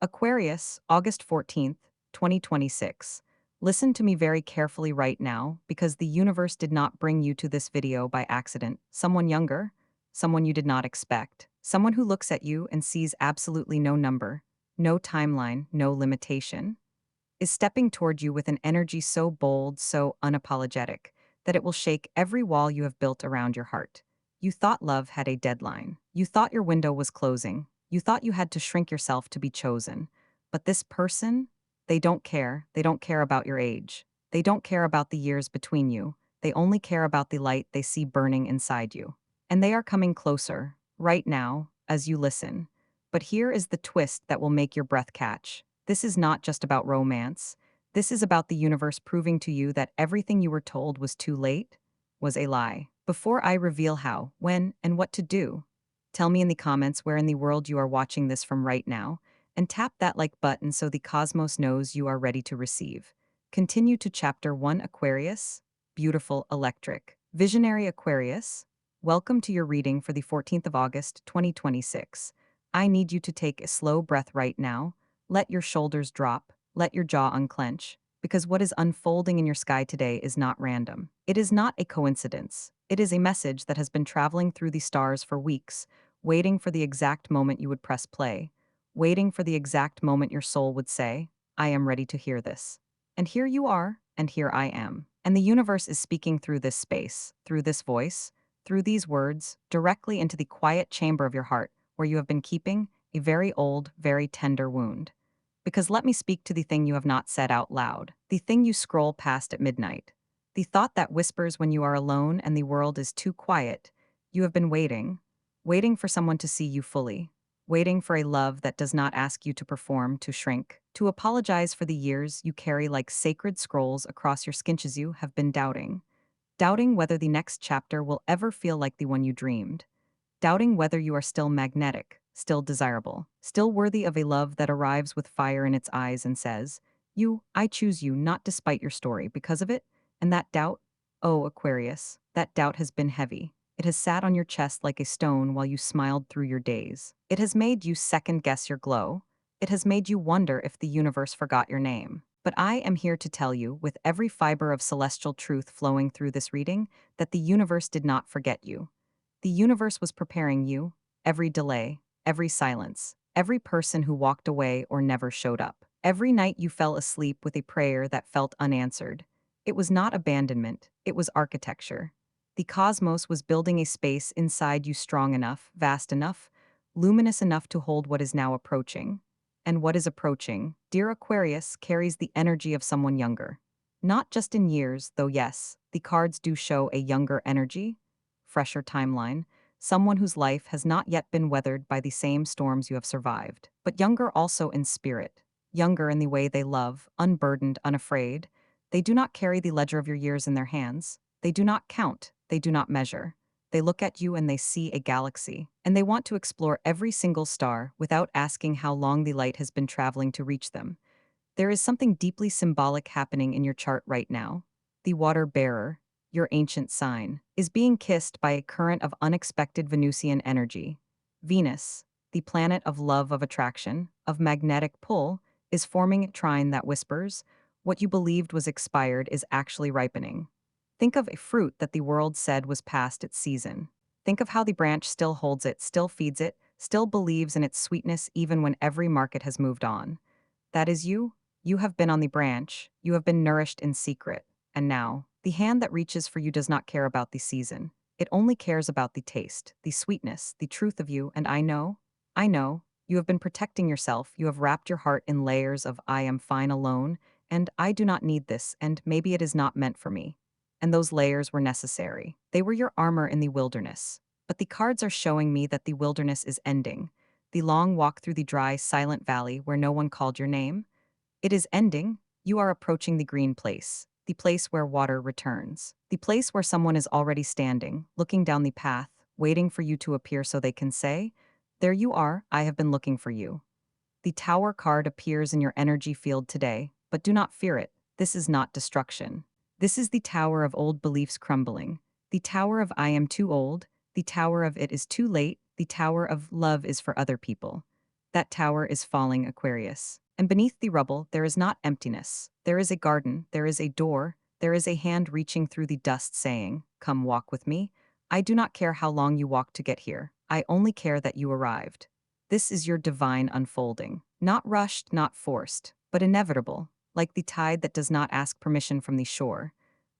Aquarius, August 14th, 2026. Listen to me very carefully right now because the universe did not bring you to this video by accident. Someone younger, someone you did not expect, someone who looks at you and sees absolutely no number, no timeline, no limitation, is stepping toward you with an energy so bold, so unapologetic, that it will shake every wall you have built around your heart. You thought love had a deadline. You thought your window was closing. You thought you had to shrink yourself to be chosen. But this person, they don't care. They don't care about your age. They don't care about the years between you. They only care about the light they see burning inside you. And they are coming closer, right now, as you listen. But here is the twist that will make your breath catch. This is not just about romance. This is about the universe proving to you that everything you were told was too late was a lie. Before I reveal how, when, and what to do, tell me in the comments where in the world you are watching this from right now, and tap that like button so the cosmos knows you are ready to receive. Continue to Chapter 1 Aquarius, Beautiful Electric. Visionary Aquarius, welcome to your reading for the 14th of August, 2026. I need you to take a slow breath right now. Let your shoulders drop, let your jaw unclench, because what is unfolding in your sky today is not random. It is not a coincidence. It is a message that has been traveling through the stars for weeks, waiting for the exact moment you would press play, waiting for the exact moment your soul would say, I am ready to hear this. And here you are, and here I am. And the universe is speaking through this space, through this voice, through these words, directly into the quiet chamber of your heart, where you have been keeping a very old, very tender wound. Because let me speak to the thing you have not said out loud, the thing you scroll past at midnight, the thought that whispers when you are alone and the world is too quiet. You have been waiting, waiting for someone to see you fully, waiting for a love that does not ask you to perform, to shrink, to apologize for the years you carry like sacred scrolls across your skinches. You have been doubting whether the next chapter will ever feel like the one you dreamed, doubting whether you are still magnetic, still desirable, still worthy of a love that arrives with fire in its eyes and says, I choose you not despite your story because of it. And that doubt, oh Aquarius, that doubt has been heavy. It has sat on your chest like a stone while you smiled through your days. It has made you second guess your glow. It has made you wonder if the universe forgot your name. But I am here to tell you, with every fiber of celestial truth flowing through this reading, that the universe did not forget you. The universe was preparing you, every delay, every silence, every person who walked away or never showed up, every night you fell asleep with a prayer that felt unanswered. It was not abandonment, it was architecture. The cosmos was building a space inside you strong enough, vast enough, luminous enough to hold what is now approaching. And what is approaching, dear Aquarius, carries the energy of someone younger. Not just in years, though yes, the cards do show a younger energy, fresher timeline, someone whose life has not yet been weathered by the same storms you have survived, but younger also in spirit, younger in the way they love, unburdened, unafraid. They do not carry the ledger of your years in their hands. They do not count, they do not measure. They look at you and they see a galaxy, and they want to explore every single star without asking how long the light has been traveling to reach them. There is something deeply symbolic happening in your chart right now. The water bearer, your ancient sign, is being kissed by a current of unexpected Venusian energy. Venus, the planet of love, of attraction, of magnetic pull, is forming a trine that whispers, what you believed was expired is actually ripening. Think of a fruit that the world said was past its season. Think of how the branch still holds it, still feeds it, still believes in its sweetness even when every market has moved on. That is you. You have been on the branch, you have been nourished in secret, and now, the hand that reaches for you does not care about the season. It only cares about the taste, the sweetness, the truth of you, and I know, you have been protecting yourself, you have wrapped your heart in layers of I am fine alone, and I do not need this, and maybe it is not meant for me. And those layers were necessary. They were your armor in the wilderness. But the cards are showing me that the wilderness is ending. The long walk through the dry, silent valley where no one called your name, it is ending. You are approaching the green place, the place where water returns, the place where someone is already standing, looking down the path, waiting for you to appear so they can say, there you are, I have been looking for you. The Tower card appears in your energy field today, but do not fear it. This is not destruction. This is the Tower of old beliefs crumbling, the Tower of I am too old, the Tower of it is too late, the Tower of love is for other people. That tower is falling, Aquarius. And beneath the rubble, there is not emptiness. There is a garden, there is a door, there is a hand reaching through the dust saying, "Come walk with me." I do not care how long you walked to get here. I only care that you arrived. This is your divine unfolding. Not rushed, not forced, but inevitable, like the tide that does not ask permission from the shore,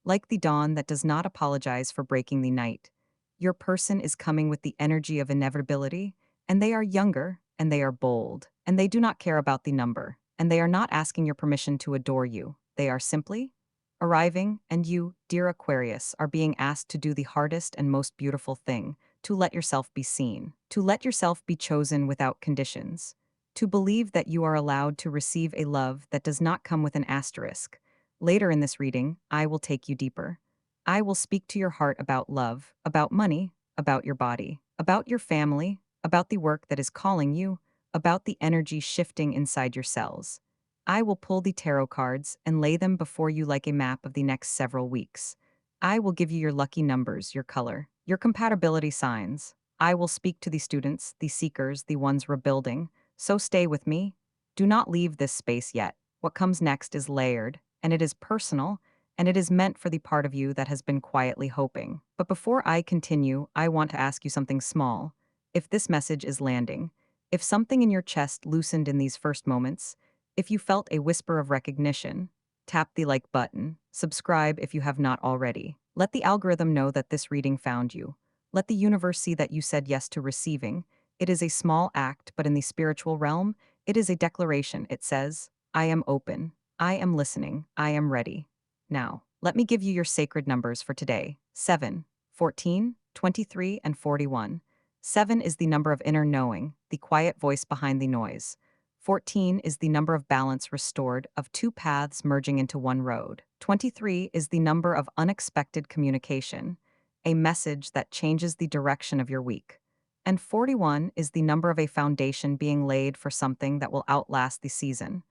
like the dawn that does not apologize for breaking the night. Your person is coming with the energy of inevitability, and they are younger, and they are bold, and they do not care about the number, and they are not asking your permission to adore you. They are simply arriving, and you, dear Aquarius, are being asked to do the hardest and most beautiful thing, to let yourself be seen, to let yourself be chosen without conditions, to believe that you are allowed to receive a love that does not come with an asterisk. Later in this reading, I will take you deeper. I will speak to your heart about love, about money, about your body, about your family, about the work that is calling you, about the energy shifting inside your cells. I will pull the tarot cards and lay them before you like a map of the next several weeks. I will give you your lucky numbers, your color, your compatibility signs. I will speak to the students, the seekers, the ones rebuilding. So stay with me. Do not leave this space yet. What comes next is layered, and it is personal, and it is meant for the part of you that has been quietly hoping. But before I continue, I want to ask you something small. If this message is landing, if something in your chest loosened in these first moments, if you felt a whisper of recognition, tap the like button, subscribe if you have not already. Let the algorithm know that this reading found you. Let the universe see that you said yes to receiving. It is a small act, but in the spiritual realm, it is a declaration. It says, I am open, I am listening, I am ready. Now, let me give you your sacred numbers for today: 7, 14, 23, and 41. 7 is the number of inner knowing, the quiet voice behind the noise. 14 is the number of balance restored, of two paths merging into one road. 23 is the number of unexpected communication, a message that changes the direction of your week. And 41 is the number of a foundation being laid for something that will outlast the season.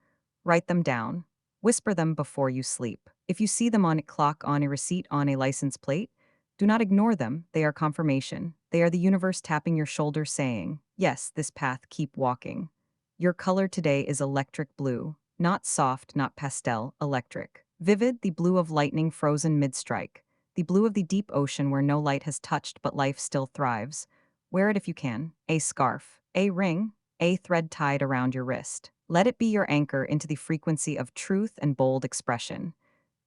Write them down. Whisper them before you sleep. If you see them on a clock, on a receipt, on a license plate, do not ignore them. They are confirmation. They are the universe tapping your shoulder saying, yes, this path, keep walking. Your color today is electric blue, not soft, not pastel, electric. Vivid, the blue of lightning frozen mid-strike, the blue of the deep ocean where no light has touched but life still thrives. Wear it if you can. A scarf, a ring, a thread tied around your wrist. Let it be your anchor into the frequency of truth and bold expression.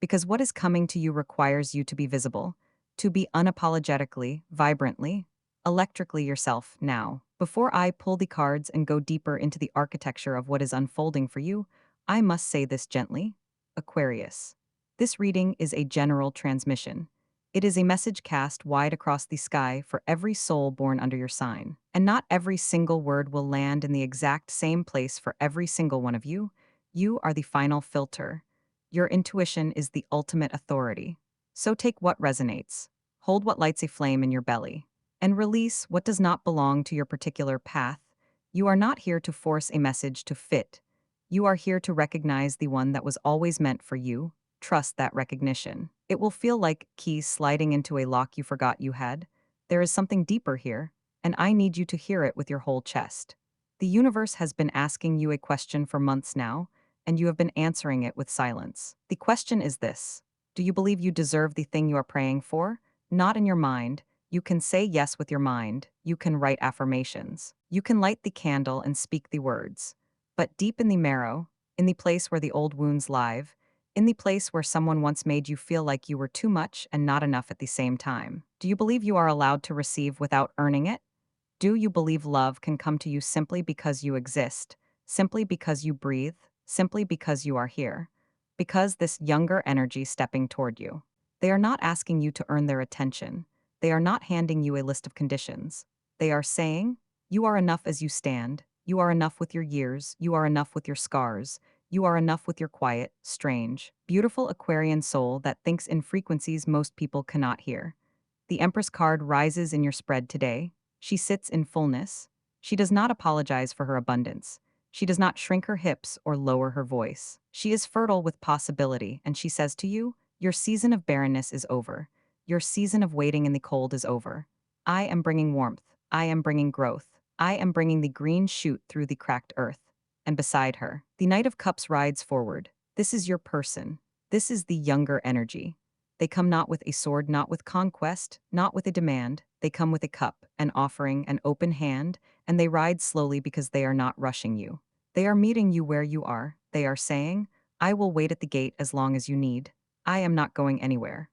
Because what is coming to you requires you to be visible, to be unapologetically, vibrantly, electrically yourself now. Before I pull the cards and go deeper into the architecture of what is unfolding for you, I must say this gently. Aquarius. This reading is a general transmission. It is a message cast wide across the sky for every soul born under your sign. And not every single word will land in the exact same place for every single one of you. You are the final filter. Your intuition is the ultimate authority. So take what resonates, hold what lights a flame in your belly, and release what does not belong to your particular path. You are not here to force a message to fit. You are here to recognize the one that was always meant for you. Trust that recognition. It will feel like keys sliding into a lock you forgot you had. There is something deeper here, and I need you to hear it with your whole chest. The universe has been asking you a question for months now, and you have been answering it with silence. The question is this: do you believe you deserve the thing you are praying for? Not in your mind. You can say yes with your mind. You can write affirmations. You can light the candle and speak the words. But deep in the marrow, in the place where the old wounds live, in the place where someone once made you feel like you were too much and not enough at the same time, do you believe you are allowed to receive without earning it? Do you believe love can come to you simply because you exist, simply because you breathe, simply because you are here? Because this younger energy stepping toward you. They are not asking you to earn their attention. They are not handing you a list of conditions. They are saying, you are enough as you stand, you are enough with your years, you are enough with your scars, you are enough with your quiet, strange, beautiful Aquarian soul that thinks in frequencies most people cannot hear. The Empress card rises in your spread today. She sits in fullness. She does not apologize for her abundance. She does not shrink her hips or lower her voice. She is fertile with possibility, and she says to you, your season of barrenness is over. Your season of waiting in the cold is over. I am bringing warmth. I am bringing growth. I am bringing the green shoot through the cracked earth. And beside her, the Knight of Cups rides forward. This is your person. This is the younger energy. They come not with a sword, not with conquest, not with a demand. They come with a cup, an offering, an open hand, and they ride slowly because they are not rushing you. They are meeting you where you are. They are saying, I will wait at the gate as long as you need. I am not going anywhere.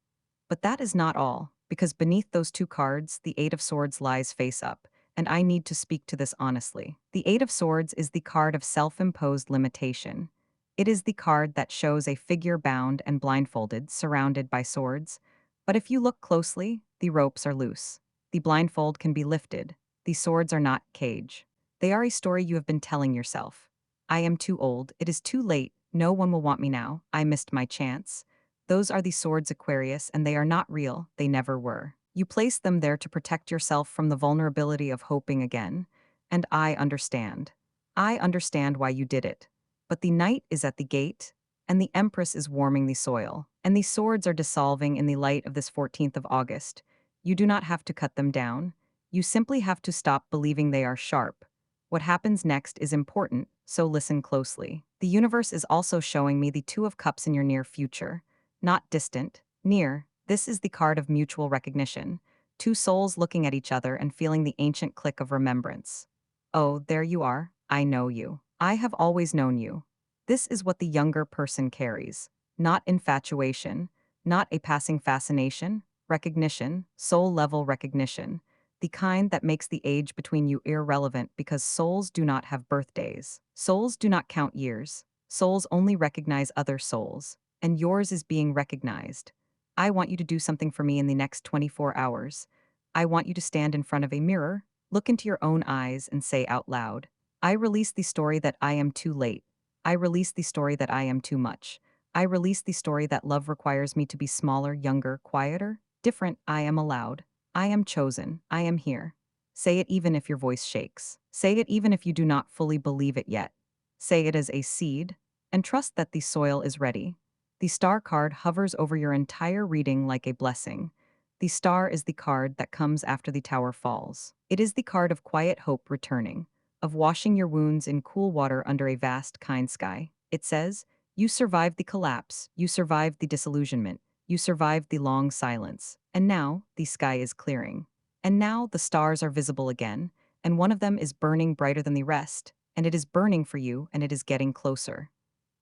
But that is not all, because beneath those two cards, the Eight of Swords lies face up, and I need to speak to this honestly. The Eight of Swords is the card of self-imposed limitation. It is the card that shows a figure bound and blindfolded, surrounded by swords. But if you look closely, the ropes are loose. The blindfold can be lifted. The swords are not cage. They are a story you have been telling yourself. I am too old. It is too late. No one will want me now. I missed my chance. Those are the swords, Aquarius, and they are not real. They never were. You placed them there to protect yourself from the vulnerability of hoping again. And I understand. I understand why you did it. But the night is at the gate, and the Empress is warming the soil, and the swords are dissolving in the light of this 14th of August. You do not have to cut them down. You simply have to stop believing they are sharp. What happens next is important, so listen closely. The universe is also showing me the Two of Cups in your near future. Not distant, near. This is the card of mutual recognition. Two souls looking at each other and feeling the ancient click of remembrance. Oh, there you are. I know you. I have always known you. This is what the younger person carries. Not infatuation, not a passing fascination, recognition, soul-level recognition. The kind that makes the age between you irrelevant because souls do not have birthdays. Souls do not count years. Souls only recognize other souls. And yours is being recognized. I want you to do something for me in the next 24 hours. I want you to stand in front of a mirror, look into your own eyes, and say out loud, I release the story that I am too late. I release the story that I am too much. I release the story that love requires me to be smaller, younger, quieter, different. I am allowed. I am chosen. I am here. Say it even if your voice shakes. Say it even if you do not fully believe it yet. Say it as a seed, and trust that the soil is ready. The star card hovers over your entire reading like a blessing. The star is the card that comes after the tower falls. It is the card of quiet hope returning, of washing your wounds in cool water under a vast, kind sky. It says, you survived the collapse, you survived the disillusionment, you survived the long silence, and now the sky is clearing. And now the stars are visible again, and one of them is burning brighter than the rest, and it is burning for you, and it is getting closer.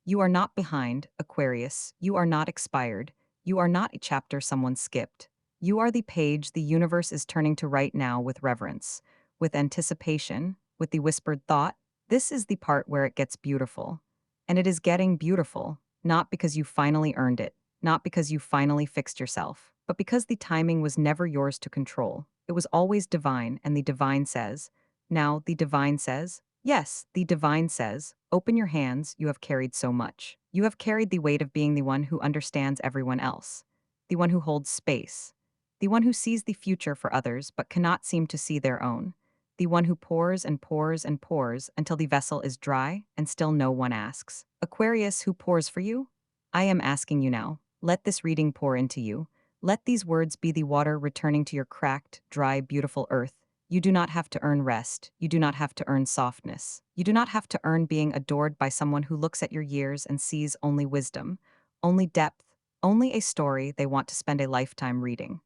You are not behind, Aquarius. You are not expired. You are not a chapter someone skipped. You are the page the universe is turning to right now with reverence, with anticipation, with the whispered thought. This is the part where it gets beautiful. And it is getting beautiful, not because you finally earned it, not because you finally fixed yourself, but because the timing was never yours to control. It was always divine, and the divine says, now the divine says, yes, the divine says, open your hands, you have carried so much. You have carried the weight of being the one who understands everyone else, the one who holds space, the one who sees the future for others but cannot seem to see their own, the one who pours and pours and pours until the vessel is dry and still no one asks. Aquarius, who pours for you? I am asking you now. Let this reading pour into you. Let these words be the water returning to your cracked, dry, beautiful earth. You do not have to earn rest. You do not have to earn softness. You do not have to earn being adored by someone who looks at your years and sees only wisdom, only depth, only a story they want to spend a lifetime reading.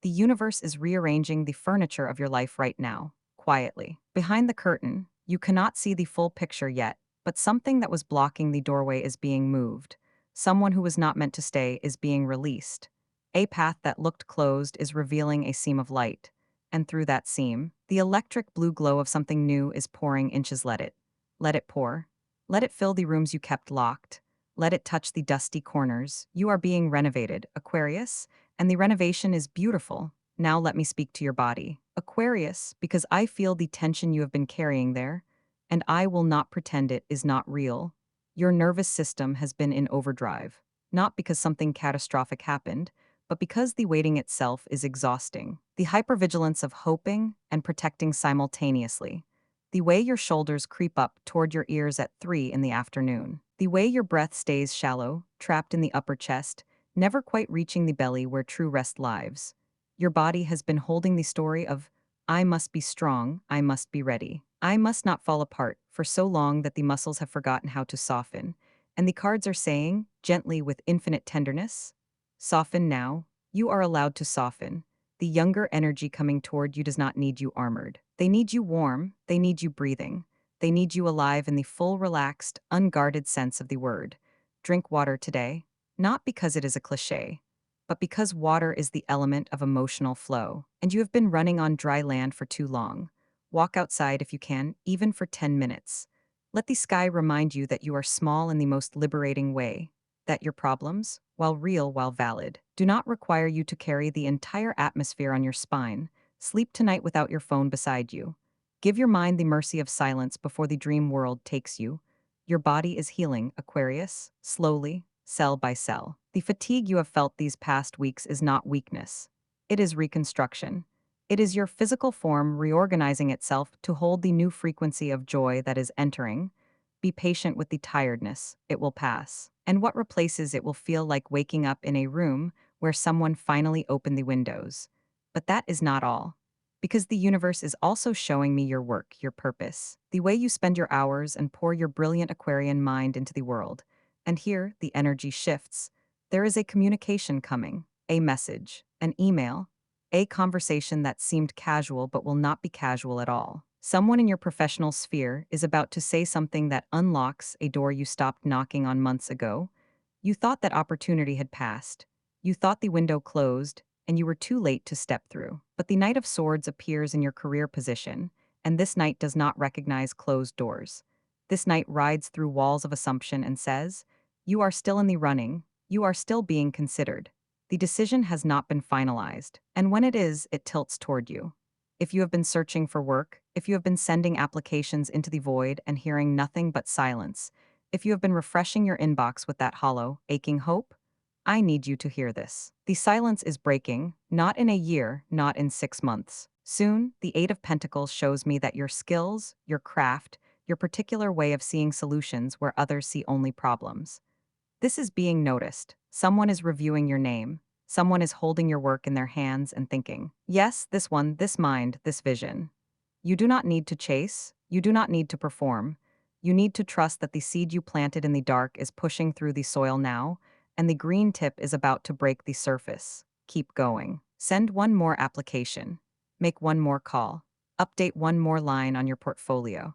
The universe is rearranging the furniture of your life right now, quietly. Behind the curtain, you cannot see the full picture yet, but something that was blocking the doorway is being moved. Someone who was not meant to stay is being released. A path that looked closed is revealing a seam of light. And through that seam, the electric blue glow of something new is pouring inches. Let it. Let it pour. Let it fill the rooms you kept locked. Let it touch the dusty corners. You are being renovated, Aquarius, and the renovation is beautiful. Now let me speak to your body, Aquarius, because I feel the tension you have been carrying there, and I will not pretend it is not real. Your nervous system has been in overdrive, not because something catastrophic happened, but because the waiting itself is exhausting. The hypervigilance of hoping and protecting simultaneously. The way your shoulders creep up toward your ears at 3 in the afternoon. The way your breath stays shallow, trapped in the upper chest, never quite reaching the belly where true rest lives. Your body has been holding the story of I must be strong, I must be ready. I must not fall apart for so long that the muscles have forgotten how to soften. And the cards are saying, gently with infinite tenderness, soften now. You are allowed to soften. The younger energy coming toward you does not need you armored. They need you warm, they need you breathing. They need you alive in the full, relaxed, unguarded sense of the word. Drink water today, not because it is a cliche, but because water is the element of emotional flow, and you have been running on dry land for too long. Walk outside if you can, even for 10 minutes. Let the sky remind you that you are small in the most liberating way, that your problems, while real, while valid, do not require you to carry the entire atmosphere on your spine. Sleep tonight without your phone beside you. Give your mind the mercy of silence before the dream world takes you. Your body is healing, Aquarius, slowly, cell by cell. The fatigue you have felt these past weeks is not weakness. It is reconstruction. It is your physical form reorganizing itself to hold the new frequency of joy that is entering. Be patient with the tiredness, it will pass. And what replaces it will feel like waking up in a room where someone finally opened the windows. But that is not all. Because the universe is also showing me your work, your purpose, the way you spend your hours and pour your brilliant Aquarian mind into the world. And here, the energy shifts. There is a communication coming, a message, an email, a conversation that seemed casual but will not be casual at all. Someone in your professional sphere is about to say something that unlocks a door you stopped knocking on months ago. You thought that opportunity had passed. You thought the window closed, and you were too late to step through. But the Knight of Swords appears in your career position, and this knight does not recognize closed doors. This knight rides through walls of assumption and says, you are still in the running, you are still being considered. The decision has not been finalized, and when it is, it tilts toward you. If you have been searching for work, if you have been sending applications into the void and hearing nothing but silence, if you have been refreshing your inbox with that hollow, aching hope, I need you to hear this. The silence is breaking, not in a year, not in 6 months. Soon, the Eight of Pentacles shows me that your skills, your craft, your particular way of seeing solutions where others see only problems. This is being noticed. Someone is reviewing your name. Someone is holding your work in their hands and thinking, yes, this one, this mind, this vision. You do not need to chase. You do not need to perform. You need to trust that the seed you planted in the dark is pushing through the soil now, and the green tip is about to break the surface. Keep going. Send one more application. Make one more call. Update one more line on your portfolio.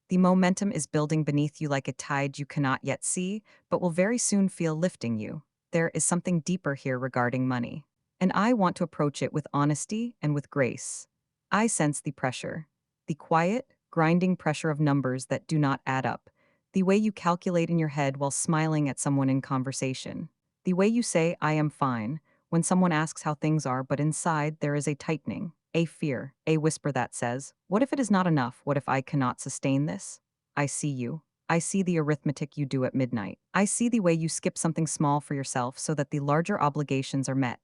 The momentum is building beneath you like a tide you cannot yet see, but will very soon feel lifting you. There is something deeper here regarding money. And I want to approach it with honesty and with grace. I sense the pressure. The quiet, grinding pressure of numbers that do not add up. The way you calculate in your head while smiling at someone in conversation. The way you say, I am fine, when someone asks how things are, but inside there is a tightening. A fear, a whisper that says, what if it is not enough? What if I cannot sustain this? I see you. I see the arithmetic you do at midnight. I see the way you skip something small for yourself so that the larger obligations are met.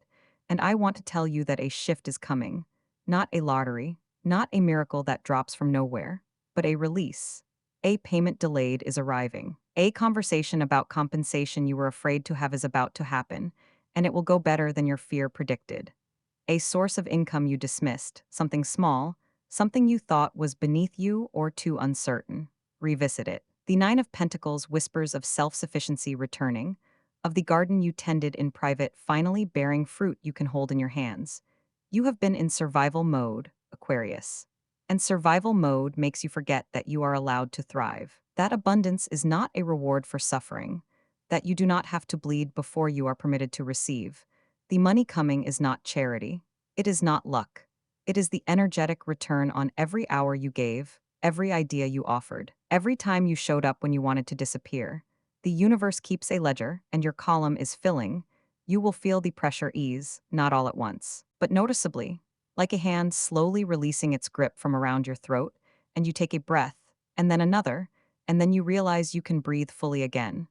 And I want to tell you that a shift is coming. Not a lottery, not a miracle that drops from nowhere, but a release. A payment delayed is arriving. A conversation about compensation you were afraid to have is about to happen, and it will go better than your fear predicted. A source of income you dismissed, something small, something you thought was beneath you or too uncertain. Revisit it. The Nine of Pentacles whispers of self-sufficiency returning, of the garden you tended in private finally bearing fruit you can hold in your hands. You have been in survival mode, Aquarius. And survival mode makes you forget that you are allowed to thrive. That abundance is not a reward for suffering, that you do not have to bleed before you are permitted to receive. The money coming is not charity. It is not luck. It is the energetic return on every hour you gave, every idea you offered, every time you showed up when you wanted to disappear. The universe keeps a ledger, and your column is filling. You will feel the pressure ease, not all at once, but noticeably, like a hand slowly releasing its grip from around your throat, and you take a breath, and then another, and then you realize you can breathe fully again.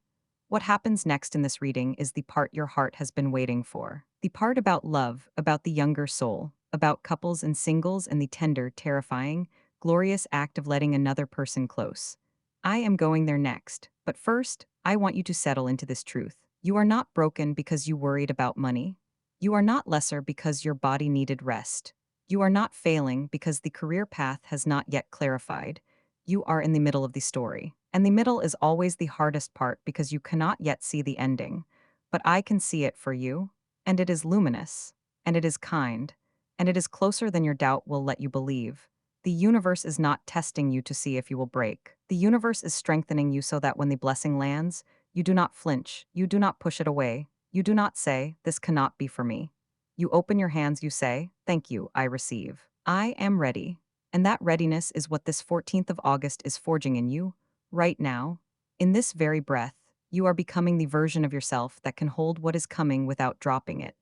What happens next in this reading is the part your heart has been waiting for. The part about love, about the younger soul, about couples and singles and the tender, terrifying, glorious act of letting another person close. I am going there next, but first, I want you to settle into this truth. You are not broken because you worried about money. You are not lesser because your body needed rest. You are not failing because the career path has not yet clarified. You are in the middle of the story. And the middle is always the hardest part because you cannot yet see the ending. But I can see it for you, and it is luminous, and it is kind, and it is closer than your doubt will let you believe. The universe is not testing you to see if you will break. The universe is strengthening you so that when the blessing lands, you do not flinch, you do not push it away, you do not say, "This cannot be for me." You open your hands, you say, "Thank you, I receive. I am ready." And that readiness is what this 14th of August is forging in you, right now. In this very breath, you are becoming the version of yourself that can hold what is coming without dropping it.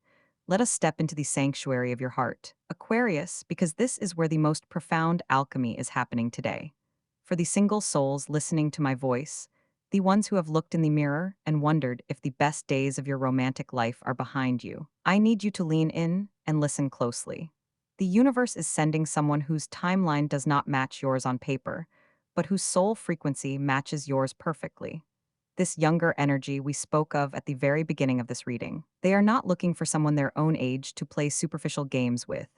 Let us step into the sanctuary of your heart, Aquarius, because this is where the most profound alchemy is happening today. For the single souls listening to my voice, the ones who have looked in the mirror and wondered if the best days of your romantic life are behind you, I need you to lean in and listen closely. The universe is sending someone whose timeline does not match yours on paper, but whose soul frequency matches yours perfectly. This younger energy we spoke of at the very beginning of this reading. They are not looking for someone their own age to play superficial games with.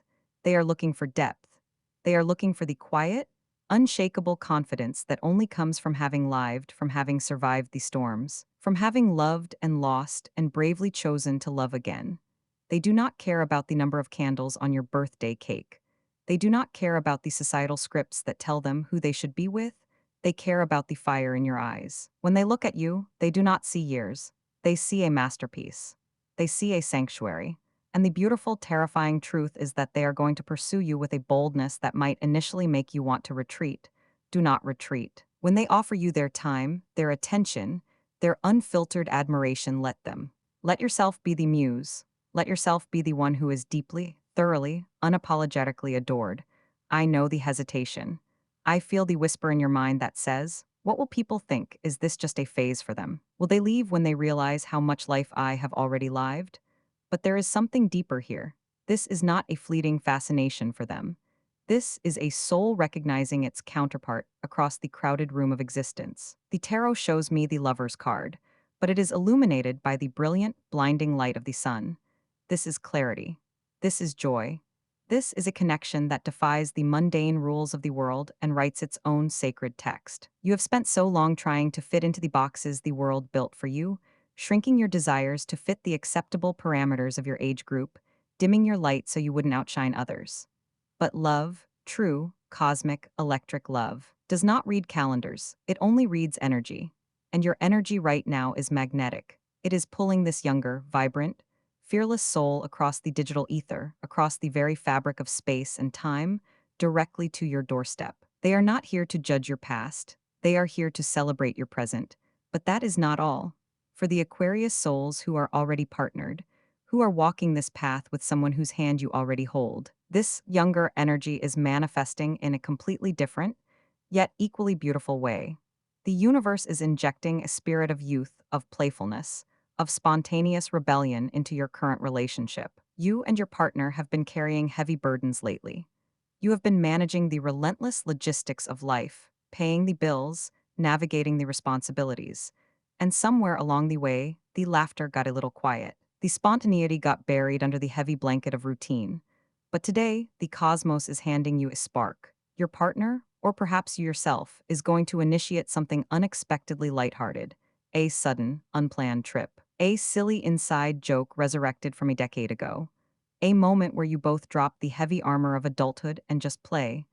They are looking for depth. They are looking for the quiet, unshakable confidence that only comes from having lived, from having survived the storms, from having loved and lost and bravely chosen to love again. They do not care about the number of candles on your birthday cake. They do not care about the societal scripts that tell them who they should be with. They care about the fire in your eyes. When they look at you, they do not see years. They see a masterpiece. They see a sanctuary. And the beautiful, terrifying truth is that they are going to pursue you with a boldness that might initially make you want to retreat. Do not retreat. When they offer you their time, their attention, their unfiltered admiration, let them. Let yourself be the muse. Let yourself be the one who is deeply, thoroughly, unapologetically adored. I know the hesitation. I feel the whisper in your mind that says, "What will people think? Is this just a phase for them? Will they leave when they realize how much life I have already lived?" But there is something deeper here. This is not a fleeting fascination for them. This is a soul recognizing its counterpart across the crowded room of existence. The tarot shows me the lover's card, but it is illuminated by the brilliant, blinding light of the sun. This is clarity. This is joy. This is a connection that defies the mundane rules of the world and writes its own sacred text. You have spent so long trying to fit into the boxes the world built for you, shrinking your desires to fit the acceptable parameters of your age group, dimming your light so you wouldn't outshine others. But love, true, cosmic, electric love, does not read calendars. It only reads energy. And your energy right now is magnetic. It is pulling this younger, vibrant, fearless soul across the digital ether, across the very fabric of space and time, directly to your doorstep. They are not here to judge your past. They are here to celebrate your present. But that is not all. For the Aquarius souls who are already partnered, who are walking this path with someone whose hand you already hold, this younger energy is manifesting in a completely different, yet equally beautiful way. The universe is injecting a spirit of youth, of playfulness, of spontaneous rebellion into your current relationship. You and your partner have been carrying heavy burdens lately. You have been managing the relentless logistics of life, paying the bills, navigating the responsibilities. And somewhere along the way, the laughter got a little quiet. The spontaneity got buried under the heavy blanket of routine. But today, the cosmos is handing you a spark. Your partner, or perhaps you yourself, is going to initiate something unexpectedly lighthearted, a sudden, unplanned trip, a silly inside joke resurrected from a decade ago, a moment where you both drop the heavy armor of adulthood and just play.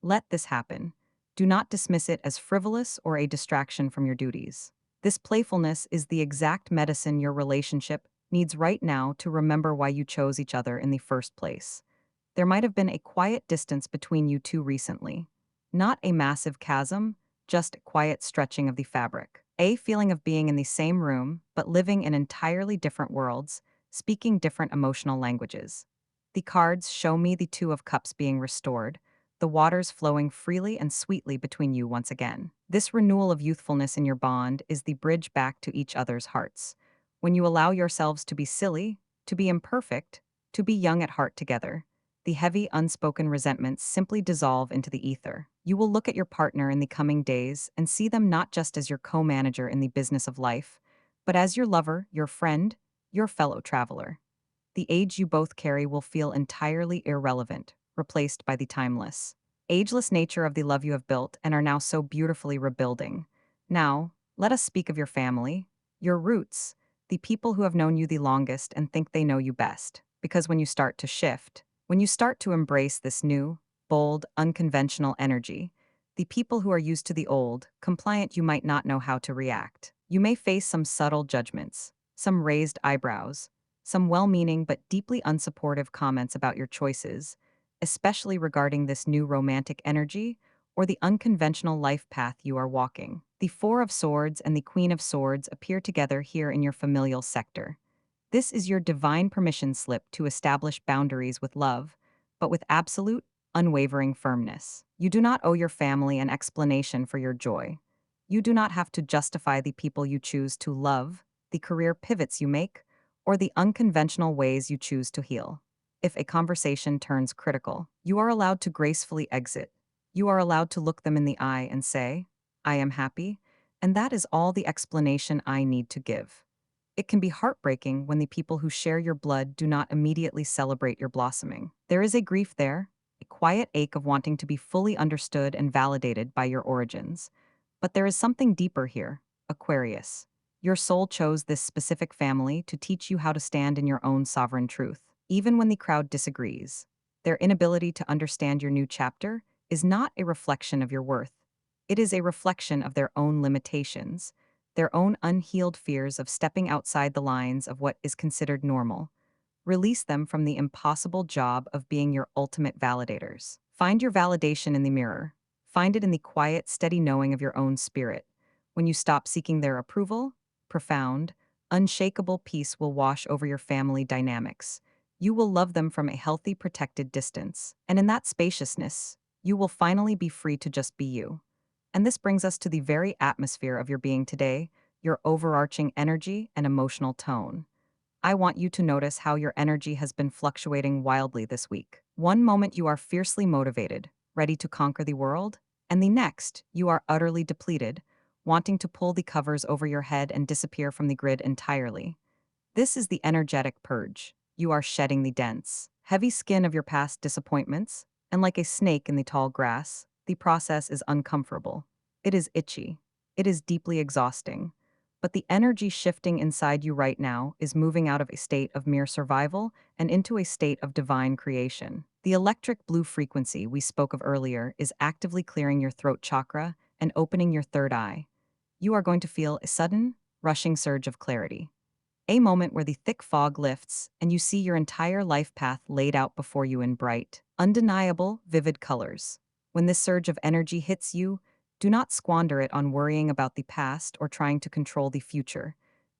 Let this happen. Do not dismiss it as frivolous or a distraction from your duties. This playfulness is the exact medicine your relationship needs right now to remember why you chose each other in the first place. There might have been a quiet distance between you two recently. Not a massive chasm, just a quiet stretching of the fabric. A feeling of being in the same room, but living in entirely different worlds, speaking different emotional languages. The cards show me the Two of Cups being restored, the waters flowing freely and sweetly between you once again. This renewal of youthfulness in your bond is the bridge back to each other's hearts. When you allow yourselves to be silly, to be imperfect, to be young at heart together, the heavy, unspoken resentments simply dissolve into the ether. You will look at your partner in the coming days and see them not just as your co-manager in the business of life, but as your lover, your friend, your fellow traveler. The age you both carry will feel entirely irrelevant. replaced by the timeless, ageless nature of the love you have built and are now so beautifully rebuilding. Now, let us speak of your family, your roots, the people who have known you the longest and think they know you best. Because when you start to shift, when you start to embrace this new, bold, unconventional energy, the people who are used to the old, compliant you might not know how to react. You may face some subtle judgments, some raised eyebrows, some well-meaning but deeply unsupportive comments about your choices, especially regarding this new romantic energy or the unconventional life path you are walking. The Four of Swords and the Queen of Swords appear together here in your familial sector. This is your divine permission slip to establish boundaries with love, but with absolute, unwavering firmness. You do not owe your family an explanation for your joy. You do not have to justify the people you choose to love, the career pivots you make, or the unconventional ways you choose to heal. If a conversation turns critical, you are allowed to gracefully exit. You are allowed to look them in the eye and say, I am happy, and that is all the explanation I need to give. It can be heartbreaking when the people who share your blood do not immediately celebrate your blossoming. There is a grief there, a quiet ache of wanting to be fully understood and validated by your origins. But there is something deeper here, Aquarius. Your soul chose this specific family to teach you how to stand in your own sovereign truth, even when the crowd disagrees. Their inability to understand your new chapter is not a reflection of your worth. It is a reflection of their own limitations, their own unhealed fears of stepping outside the lines of what is considered normal. Release them from the impossible job of being your ultimate validators. Find your validation in the mirror. Find it in the quiet, steady knowing of your own spirit. When you stop seeking their approval, profound, unshakable peace will wash over your family dynamics. You will love them from a healthy, protected distance. And in that spaciousness, you will finally be free to just be you. And this brings us to the very atmosphere of your being today, your overarching energy and emotional tone. I want you to notice how your energy has been fluctuating wildly this week. One moment you are fiercely motivated, ready to conquer the world, and the next, you are utterly depleted, wanting to pull the covers over your head and disappear from the grid entirely. This is the energetic purge. You are shedding the dense, heavy skin of your past disappointments, and like a snake in the tall grass, the process is uncomfortable. It is itchy. It is deeply exhausting. But the energy shifting inside you right now is moving out of a state of mere survival and into a state of divine creation. The electric blue frequency we spoke of earlier is actively clearing your throat chakra and opening your third eye. You are going to feel a sudden, rushing surge of clarity. A moment where the thick fog lifts and you see your entire life path laid out before you in bright, undeniable, vivid colors. When this surge of energy hits you, do not squander it on worrying about the past or trying to control the future.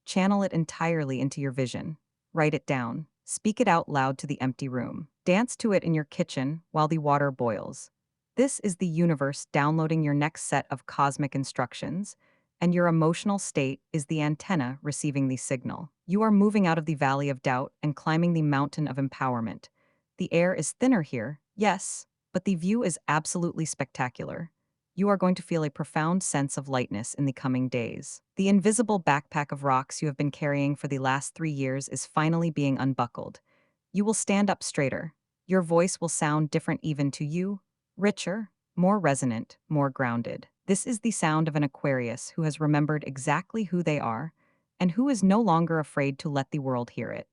Channel it entirely into your vision. Write it down. Speak it out loud to the empty room. Dance to it in your kitchen while the water boils. This is the universe downloading your next set of cosmic instructions, and your emotional state is the antenna receiving the signal. You are moving out of the valley of doubt and climbing the mountain of empowerment. The air is thinner here, yes, but the view is absolutely spectacular. You are going to feel a profound sense of lightness in the coming days. The invisible backpack of rocks you have been carrying for the last 3 years is finally being unbuckled. You will stand up straighter. Your voice will sound different even to you, richer, more resonant, more grounded. This is the sound of an Aquarius who has remembered exactly who they are and who is no longer afraid to let the world hear it.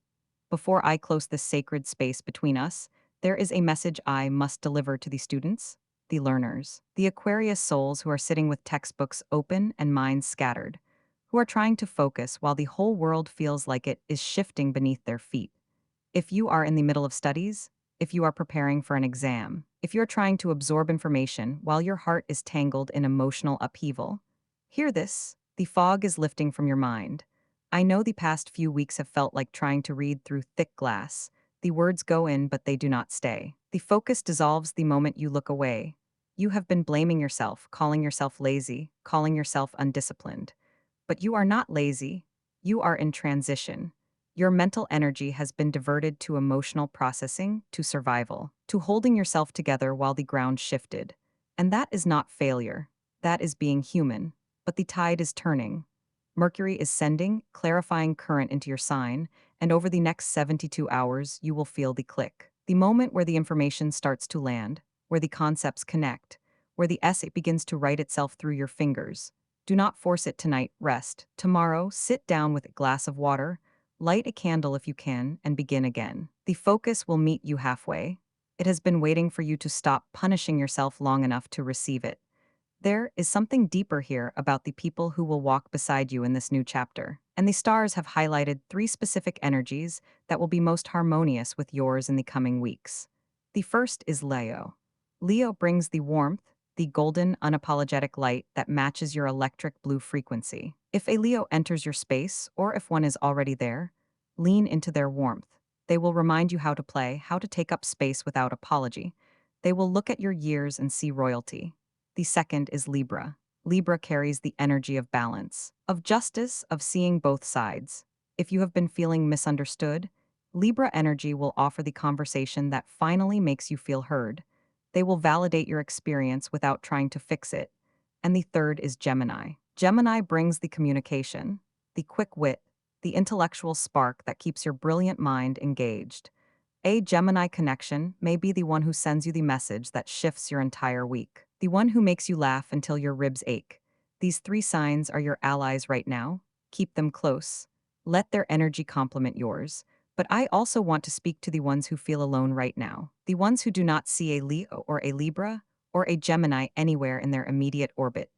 Before I close this sacred space between us, there is a message I must deliver to the students, the learners, the Aquarius souls who are sitting with textbooks open and minds scattered, who are trying to focus while the whole world feels like it is shifting beneath their feet. If you are in the middle of studies, if you are preparing for an exam, if you're trying to absorb information while your heart is tangled in emotional upheaval, hear this: the fog is lifting from your mind. I know the past few weeks have felt like trying to read through thick glass. The words go in, but they do not stay. The focus dissolves the moment you look away. You have been blaming yourself, calling yourself lazy, calling yourself undisciplined. But you are not lazy. You are in transition. Your mental energy has been diverted to emotional processing, to survival, to holding yourself together while the ground shifted. And that is not failure. That is being human. But the tide is turning. Mercury is sending clarifying current into your sign, and over the next 72 hours, you will feel the click. the moment where the information starts to land, where the concepts connect, where the essay begins to write itself through your fingers. Do not force it tonight, rest. Tomorrow, sit down with a glass of water, light a candle if you can, and begin again. The focus will meet you halfway. It has been waiting for you to stop punishing yourself long enough to receive it. There is something deeper here about the people who will walk beside you in this new chapter. And the stars have highlighted 3 specific energies that will be most harmonious with yours in the coming weeks. The first is Leo. Leo brings the warmth, the golden, unapologetic light that matches your electric blue frequency. If a Leo enters your space, or if one is already there, lean into their warmth. They will remind you how to play, how to take up space without apology. They will look at your years and see royalty. The second is Libra. Libra carries the energy of balance, of justice, of seeing both sides. If you have been feeling misunderstood, Libra energy will offer the conversation that finally makes you feel heard. They will validate your experience without trying to fix it. And the third is Gemini. Gemini brings the communication, the quick wit, the intellectual spark that keeps your brilliant mind engaged. A Gemini connection may be the one who sends you the message that shifts your entire week, the one who makes you laugh until your ribs ache. These 3 signs are your allies right now. Keep them close. Let their energy complement yours. But I also want to speak to the ones who feel alone right now, the ones who do not see a Leo or a Libra or a Gemini anywhere in their immediate orbit.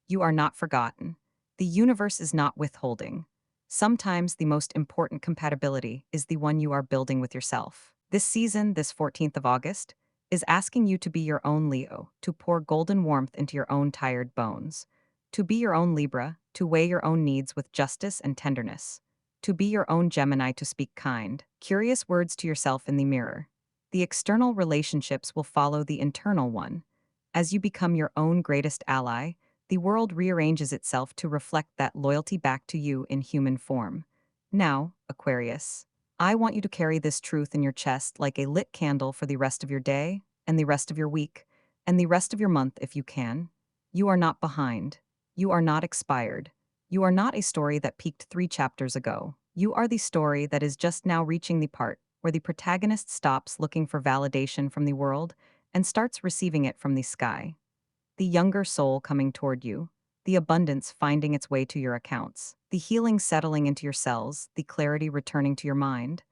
You are not forgotten. The universe is not withholding. Sometimes the most important compatibility is the one you are building with yourself. This season, this 14th of August, is asking you to be your own Leo, to pour golden warmth into your own tired bones, to be your own Libra, to weigh your own needs with justice and tenderness, to be your own Gemini, to speak kind, curious words to yourself in the mirror. The external relationships will follow the internal one. As you become your own greatest ally, the world rearranges itself to reflect that loyalty back to you in human form. Now, Aquarius, I want you to carry this truth in your chest like a lit candle for the rest of your day, and the rest of your week, and the rest of your month if you can. You are not behind. You are not expired. You are not a story that peaked 3 chapters ago. You are the story that is just now reaching the part where the protagonist stops looking for validation from the world and starts receiving it from the sky. The younger soul coming toward you, the abundance finding its way to your accounts, the healing settling into your cells, the clarity returning to your mind.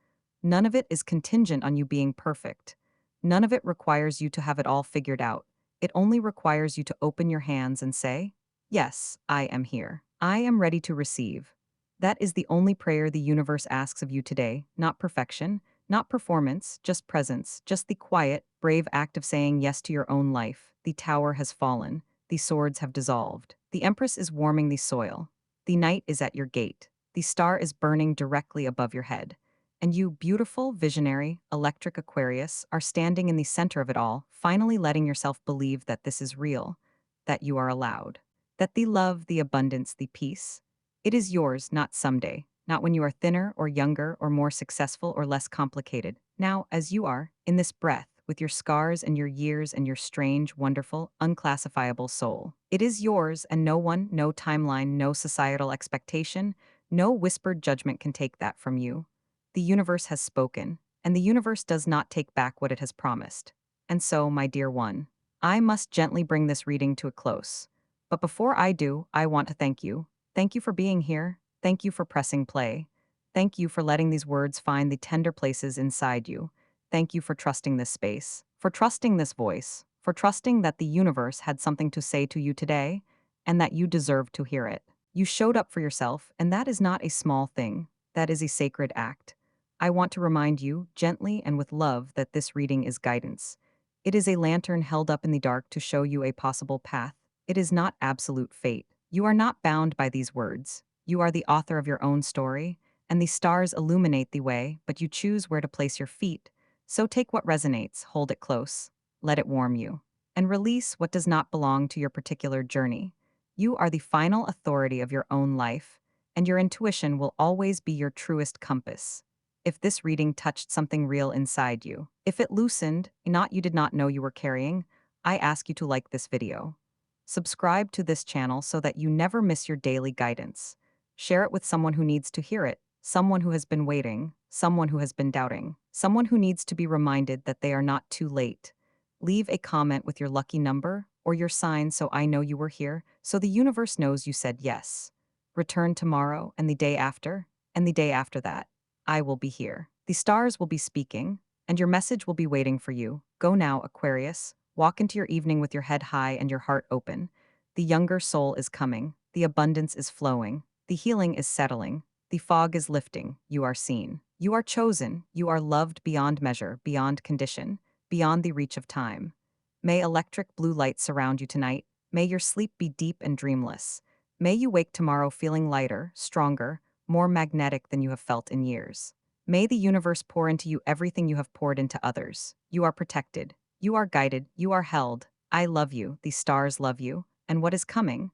None of it is contingent on you being perfect. None of it requires you to have it all figured out. It only requires you to open your hands and say, "Yes, I am here. I am ready to receive." That is the only prayer the universe asks of you today, not perfection, not performance, just presence, just the quiet, brave act of saying yes to your own life. The tower has fallen. The swords have dissolved. The Empress is warming the soil. The night is at your gate. The star is burning directly above your head. And you, beautiful, visionary, electric Aquarius, are standing in the center of it all, finally letting yourself believe that this is real, that you are allowed, that the love, the abundance, the peace, it is yours, not someday, not when you are thinner or younger or more successful or less complicated. Now, as you are, in this breath, with your scars and your years and your strange, wonderful, unclassifiable soul. It is yours, and no one, no timeline, no societal expectation, no whispered judgment can take that from you. The universe has spoken, and the universe does not take back what it has promised. And so, my dear one, I must gently bring this reading to a close. But before I do, I want to thank you. Thank you for being here. Thank you for pressing play. Thank you for letting these words find the tender places inside you. Thank you for trusting this space, for trusting this voice, for trusting that the universe had something to say to you today, and that you deserved to hear it. You showed up for yourself, and that is not a small thing. That is a sacred act. I want to remind you, gently and with love, that this reading is guidance. It is a lantern held up in the dark to show you a possible path. It is not absolute fate. You are not bound by these words. You are the author of your own story, and the stars illuminate the way, but you choose where to place your feet. So take what resonates, hold it close, let it warm you, and release what does not belong to your particular journey. You are the final authority of your own life, and your intuition will always be your truest compass. If this reading touched something real inside you, if it loosened a knot you did not know you were carrying, I ask you to like this video. Subscribe to this channel so that you never miss your daily guidance. Share it with someone who needs to hear it, someone who has been waiting, someone who has been doubting. someone who needs to be reminded that they are not too late. Leave a comment with your lucky number or your sign so I know you were here, so the universe knows you said yes. Return tomorrow and the day after, and the day after that. I will be here. The stars will be speaking, and your message will be waiting for you. Go now, Aquarius. Walk into your evening with your head high and your heart open. The younger soul is coming. The abundance is flowing. The healing is settling. The fog is lifting. You are seen. You are chosen. You are loved beyond measure, beyond condition, beyond the reach of time. May electric blue light surround you tonight. May your sleep be deep and dreamless. May you wake tomorrow feeling lighter, stronger, more magnetic than you have felt in years. May the universe pour into you everything you have poured into others. You are protected. You are guided. You are held. I love you. The stars love you. And what is coming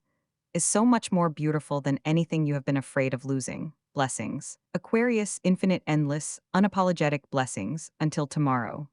is so much more beautiful than anything you have been afraid of losing. Blessings. Aquarius, infinite, endless, unapologetic blessings until tomorrow.